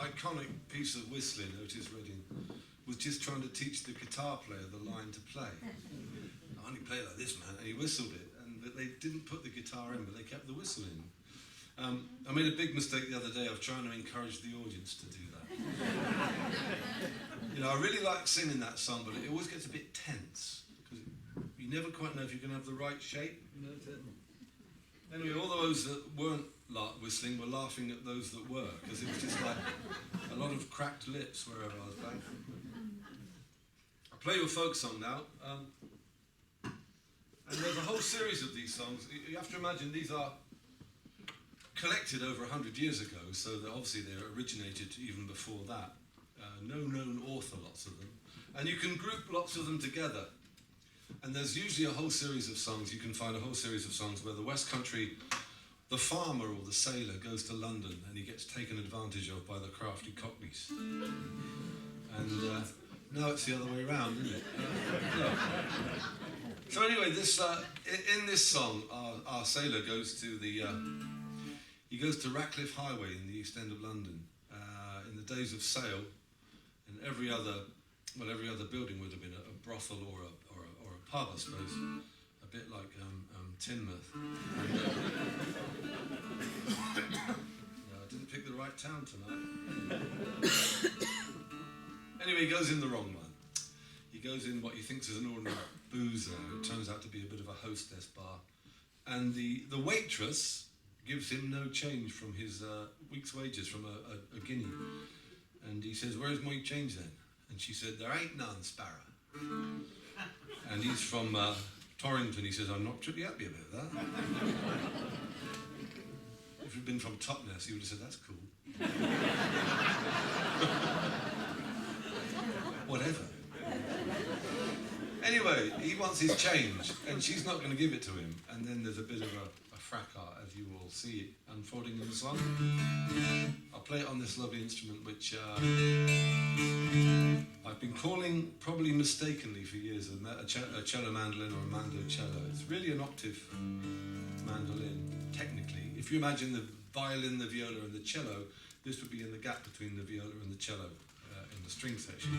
iconic piece of whistling, Otis Redding, was just trying to teach the guitar player the line to play. I only play like this, man, and he whistled it. And they didn't put the guitar in, but they kept the whistle in. I made a big mistake the other day of trying to encourage the audience to do that. You know, I really like singing that song, but it always gets a bit tense, because you never quite know if you're going to have the right shape. You know, anyway, all those that weren't whistling were laughing at those that were, because it was just like a lot of cracked lips wherever I was playing. I'll play you a folk song now. And there's a whole series of these songs. You have to imagine these are collected over 100 years ago, so that obviously they originated even before that. No known author, lots of them. And you can group lots of them together. And there's usually a whole series of songs. You can find a whole series of songs where the West Country, the farmer or the sailor goes to London and he gets taken advantage of by the crafty cockneys. And now it's the other way around, isn't it? So anyway, this in this song, our sailor goes to he goes to Ratcliffe Highway in the East End of London in the days of sail, and every other building would have been a brothel or a pub, I suppose, a bit like Teignmouth. No, I didn't pick the right town tonight. Anyway, he goes in the wrong one. He goes in what he thinks is an ordinary boozer. It turns out to be a bit of a hostess bar. And the waitress gives him no change from his week's wages, from a guinea. And he says, "Where's my change then?" And she said, "There ain't none, Sparrow." And he's from Torrington. He says, "I'm not pretty happy about that." If he'd been from Totnes, he would have said, "That's cool." Whatever. Anyway, he wants his change, and she's not going to give it to him. And then there's a bit of a fracas, as you will see it unfolding in the song. I'll play it on this lovely instrument, which I've been calling, probably mistakenly for years, a cello mandolin or a mandolcello. It's really an octave mandolin, technically. If you imagine the violin, the viola, and the cello, this would be in the gap between the viola and the cello. In the string section.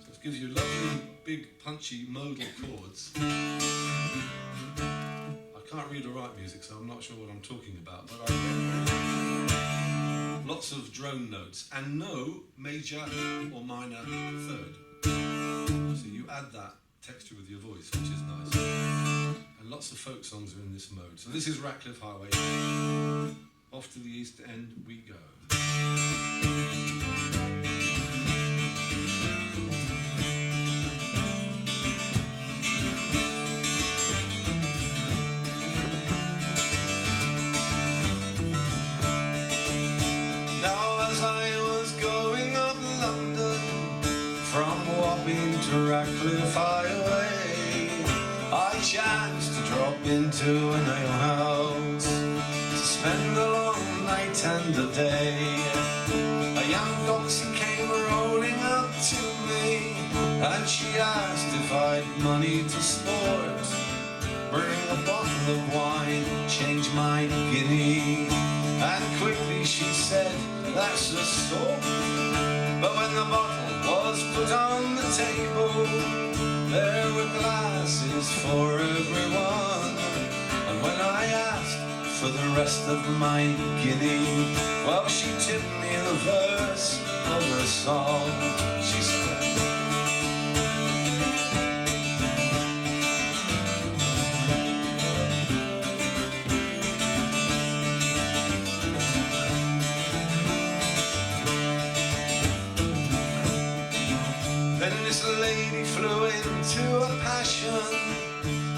So it gives you lovely, big, punchy modal chords. I can't read or write music, so I'm not sure what I'm talking about, but I get lots of drone notes and no major or minor third. So you add that texture with your voice, which is nice. And lots of folk songs are in this mode. So this is Ratcliffe Highway. Off to the East End we go. To Ratcliffe Highway, I chanced to drop into an alehouse to spend a long night and a day. A young doxy came rolling up to me, and she asked if I'd money to sport. Bring a bottle of wine, change my guinea. And quickly she said, "That's the sort." But when the bottle was put on the table, there were glasses for everyone. And when I asked for the rest of my guinea, well, she tipped me the verse of her song. She said, this lady flew into a passion.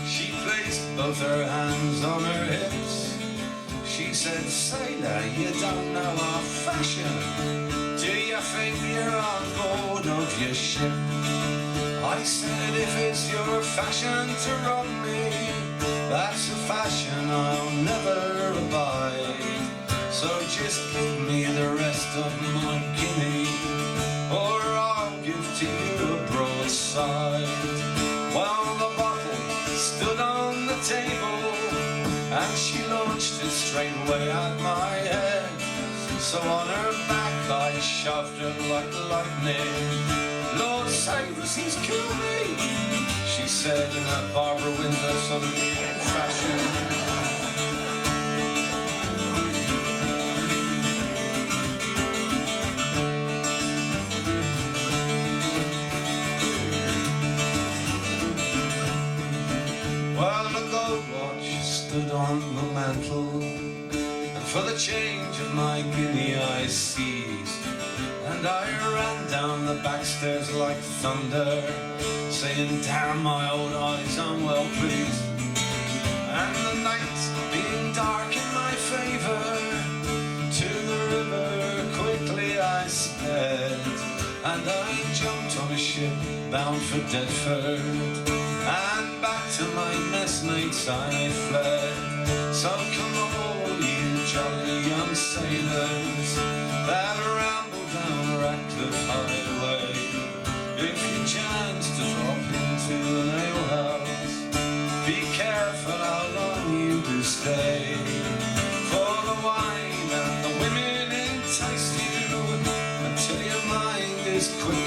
She placed both her hands on her hips. She said, "Sailor, you don't know our fashion. Do you think you're on board of your ship?" I said, "If it's your fashion to rob me, that's a fashion I'll never abide. So just give me the rest of my guinea, or I'll give to you a broadside." Well, the bottle stood on the table, and she launched it straight away at my head. So on her back I flash after like lightning. Lord save us, he's killed me, she said in a Barbara Windsor sort of fashion. Well, the gold watch stood on the mantle, and for the change of my guinea I seized, and I ran down the back stairs like thunder, saying, damn my old eyes, I'm well pleased. And the night being dark in my favour, to the river quickly I sped, and I jumped on a ship bound for Deptford, and back to my messmates I fled. So come all you jolly young sailors that ramble down Ratcliffe highway, if you chance to drop into an alehouse, be careful how long you do stay, for the wine and the women entice you until your mind is quick